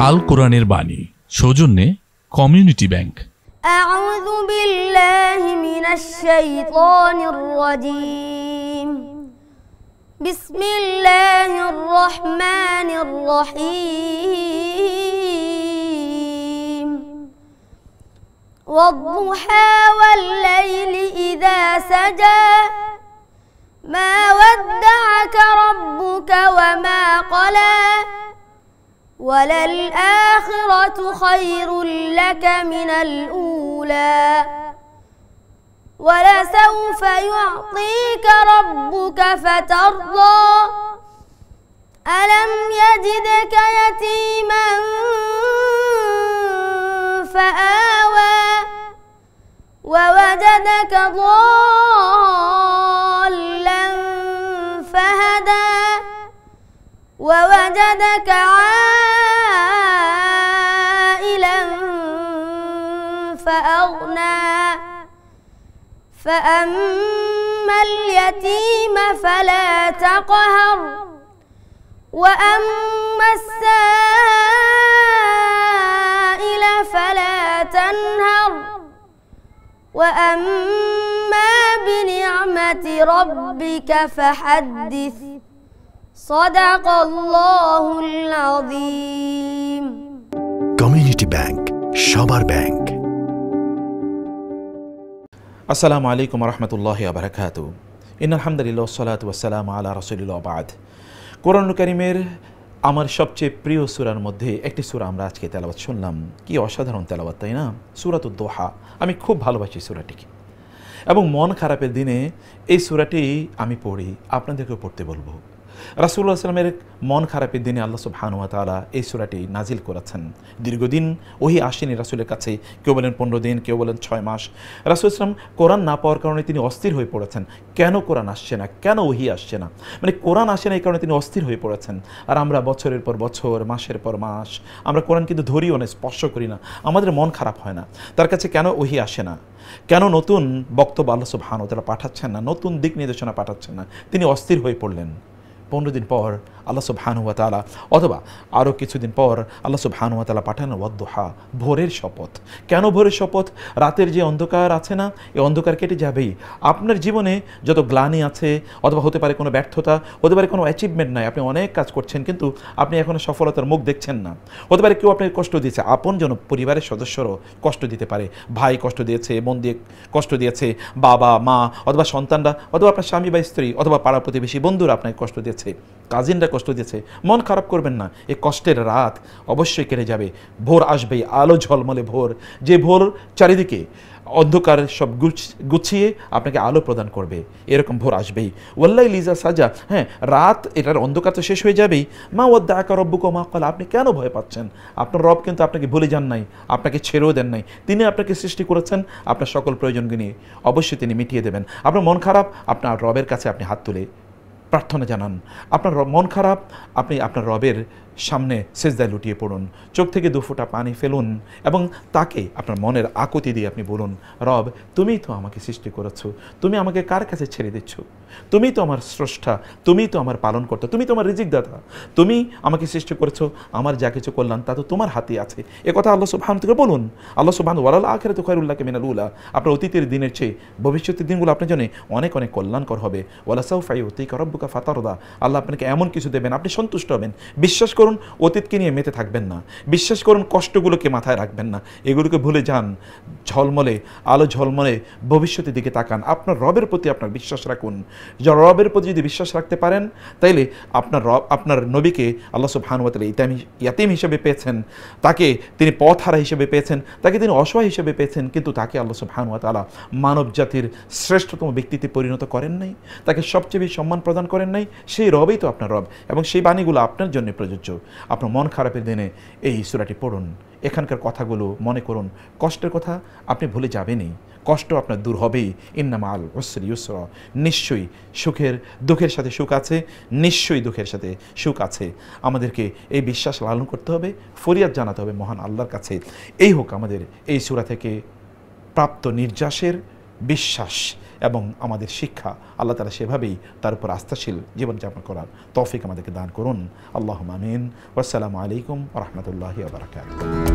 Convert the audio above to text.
আল কোরআনের বাণী সৌজন্যে কমিউনিটি ব্যাংক। আউযু বিল্লাহি মিনাশ শাইতানির রাজীম। বিসমিল্লাহির রহমানির রহিম। ওয়াদ-দুহা ওয়াল-লাইলি ইযা সাজা মা ওয়াদ্দা'আকা রাব্বুকা ওয়া মা ক্বালা وَلَلْآخِرَةُ خَيْرٌ لَكَ مِنَ الْأُولَى وَلَسَوْفَ يُعْطِيكَ رَبُّكَ فَتَرْضَى أَلَمْ يَجِدْكَ يَتِيمًا فَآوَى وَوَجَدَكَ ضَالًّا فَهَدَى ووجدك عائلا فأغنى فأما اليتيم فلا تقهر وأما السائل فلا تنهر وأما بنعمة ربك فحدث صدق الله العظيم। কমিউনিটি ব্যাংক, সবার ব্যাংক। আসসালামু আলাইকুম ওয়া রাহমাতুল্লাহি ওয়া বারাকাতুহু। ইন্নাল হামদুলিল্লাহ ওয়াস সালাতু ওয়াস সালামু আলা রাসূলিল্লাহ ওয়া বা'দ। কোরআনুল কারীমের আমার সবচেয়ে প্রিয় সূরার মধ্যে একটি সূরা আমরা আজকে তেলাওয়াত শুনলাম। কি অসাধারণ তেলাওয়াত, তাই না? সূরাতুদ দোহা। আমি খুব ভালোবাসি সূরাটিকে এবং মন খারাপের দিনে এই সূরাটি আমি পড়ি, আপনাদেরকেও পড়তে বলবো। রাসূলুল্লাহ সাল্লাল্লাহু আলাইহি ওয়াসাল্লামের মন খারাপের দিনে আল্লাহ সুবহানাহু ওয়া তাআলা এই সূরাটি নাজিল করেছেন। দীর্ঘদিন ওহী আসেনি রাসূলের কাছে, কেউ বলেন 15 দিন, কেউ বলেন 6 মাস। রাসূল সাল্লাল্লাহু আলাইহি ওয়াসাল্লাম কোরআন না পাওয়ার কারণে তিনি অস্থির হয়ে পড়েছেন। কেন কোরআন আসছে না, কেন ওহী আসছে না, মানে কোরআন আসে না এই কারণে তিনি অস্থির হয়ে পড়েছেন। আর আমরা বছরের পর বছর, মাসের পর মাস আমরা কোরআন কিন্তু ধরিও না, স্পর্শ করি না, আমাদের মন খারাপ হয় না। তার কাছে কেন ওহী আসে না, কেন নতুন বক্তব্য আল্লাহ সুবহানাহু ওয়া তাআলা পাঠাচ্ছেন না, নতুন দিক নির্দেশনা পাঠাচ্ছেন না, তিনি অস্থির হয়ে পড়লেন। 15 দিন পর আল্লাহ সুবহানাহু ওয়া তাআলা, অথবা আরও কিছুদিন পর আল্লাহ সুবহানাহু ওয়া তাআলা পাঠানো ওয়াদ-দুহা, ভোরের শপথ। কেন ভোরের শপথ? রাতের যে অন্ধকার আছে না, এই অন্ধকার কেটে যাবেই। আপনার জীবনে যত গ্লানি আছে, অথবা হতে পারে কোনো ব্যর্থতা, হতে পারে কোনো অ্যাচিভমেন্ট নাই, আপনি অনেক কাজ করছেন কিন্তু আপনি এখনও সফলতার মুখ দেখছেন না। হতে পারে কেউ আপনাকে কষ্ট দিয়েছে, আপনজন পরিবারের সদস্যরও কষ্ট দিতে পারে। ভাই কষ্ট দিয়েছে, মন দিয়ে কষ্ট দিয়েছে, বাবা মা অথবা সন্তানরা, অথবা আপনার স্বামী বা স্ত্রী, অথবা পাড়া প্রতিবেশী বন্ধুরা আপনাকে কষ্ট দিয়েছে, কাজিনরা কষ্ট দিয়েছে। মন খারাপ করবেন না, এই কষ্টের রাত অবশ্যই কেটে যাবে। ভোর আসবেই, আলো ঝলমলে ভোর, যে ভোর চারিদিকে অন্ধকার সব গুছিয়ে আপনাকে আলো প্রদান করবে, এরকম ভোর আসবেই। ওয়াল্লাইলি ইযা সাজা, হ্যাঁ রাত, এটার অন্ধকার তো শেষ হয়ে যাবেই। মা ওয়াদ্দা'আকা রাব্বুকা ওয়া মা ক্বালা, আপনি কেন ভয় পাচ্ছেন? আপনার রব কিন্তু আপনাকে ভুলে যান নাই, আপনাকে ছেড়েও দেন নাই। তিনি আপনাকে সৃষ্টি করেছেন, আপনার সকল প্রয়োজনকে নিয়ে অবশ্যই তিনি মিটিয়ে দেবেন। আপনার মন খারাপ, আপনার রবের কাছে আপনি হাত তুলে প্রার্থনা জানান। আপনার মন খারাপ, আপনি আপনার রবের সামনে সেজদায় লুটিয়ে পড়ুন, চোখ থেকে 2 ফোঁটা পানি ফেলুন এবং তাকে আপনার মনের আকুতি দিয়ে আপনি বলুন, রব তুমিই তো আমাকে সৃষ্টি করেছো, তুমি আমাকে কার কাছে ছেড়ে দিচ্ছ? তুমি তো আমার স্রষ্টা, তুমি তো আমার পালন কর্তা, তুমি তো আমার রিজিকদাতা, তুমি আমাকে সৃষ্টি করেছো, আমার যা কিছু করলাম তা তো তোমার হাতে আছে। একথা আল্লাহ সুবহানাহু থেকে বলুন। আল্লাহ সুবহানাহু ওয়াল আখিরাতু খায়রুল লাকা মিনাল উলা, আপনার অতীতের দিনের চেয়ে ভবিষ্যতের দিনগুলো আপনার জন্য অনেক অনেক কল্যাণকর হবে। ওয়ালা সাউফা ইউতিকা রাব্বুকা ফাতারদা, আল্লাহ আপনাকে এমন কিছু দেবেন আপনি সন্তুষ্ট হবেন। বিশ্বাস করুন, অতীতকে নিয়ে মেতে থাকবেন না। বিশ্বাস করুন, কষ্টগুলোকে মাথায় রাখবেন না, এগুলোকে ভুলে যান। ঝলমলে আলো ঝলমলে ভবিষ্যতের দিকে তাকান, আপনার রবের প্রতি আপনার বিশ্বাস রাখুন। রবের প্রতি যদি বিশ্বাস রাখতে পারেন, তাইলে আপনার রব, আপনার নবীকে আল্লাহ সুবহানাহু ওয়া তাআলা ইয়াতীম হিসেবে পেয়েছেন, তাকে তিনি পথহারা হিসেবে পেয়েছেন, তাকে তিনি অসহায় হিসেবে পেয়েছেন, কিন্তু তাকে আল্লাহ সুবহানাহু ওয়া তাআলা মানব জাতির শ্রেষ্ঠতম ব্যক্তিতে পরিণত করেন নাই, তাকে সবচেয়ে বেশি সম্মান প্রদান করেন নাই। সেই রবই তো আপনার রব এবং সেই বাণীগুলো আপনার জন্য প্রযোজ্য। আপনার মন খারাপের দিনে এই সূরাটি পড়ুন, এখানকার কথাগুলো মনে করুন, কষ্টের কথা আপনি ভুলে যাবেনই, কষ্ট আপনার দূর হবেই। ইন্না মা'আল উসরি ইউসরা, নিশ্চয়ই দুঃখের সাথে সুখ আছে, নিশ্চয়ই দুঃখের সাথে সুখ আছে। আমাদেরকে এই বিশ্বাস লালন করতে হবে, ফরিয়াদ জানাতে হবে মহান আল্লাহর কাছে। এই হোক আমাদের এই সূরা থেকে প্রাপ্ত নির্যাসের বিশ্বাস এবং আমাদের শিক্ষা, আল্লাহ তাআলা সেভাবেই তার উপর আস্থাশীল জীবনযাপন করার তৌফিক আমাদেরকে দান করুন। আল্লাহুম্মা আমিন। ওয়াসসালামু আলাইকুম ওয়া রাহমাতুল্লাহি ওয়া বারাকাতুহু।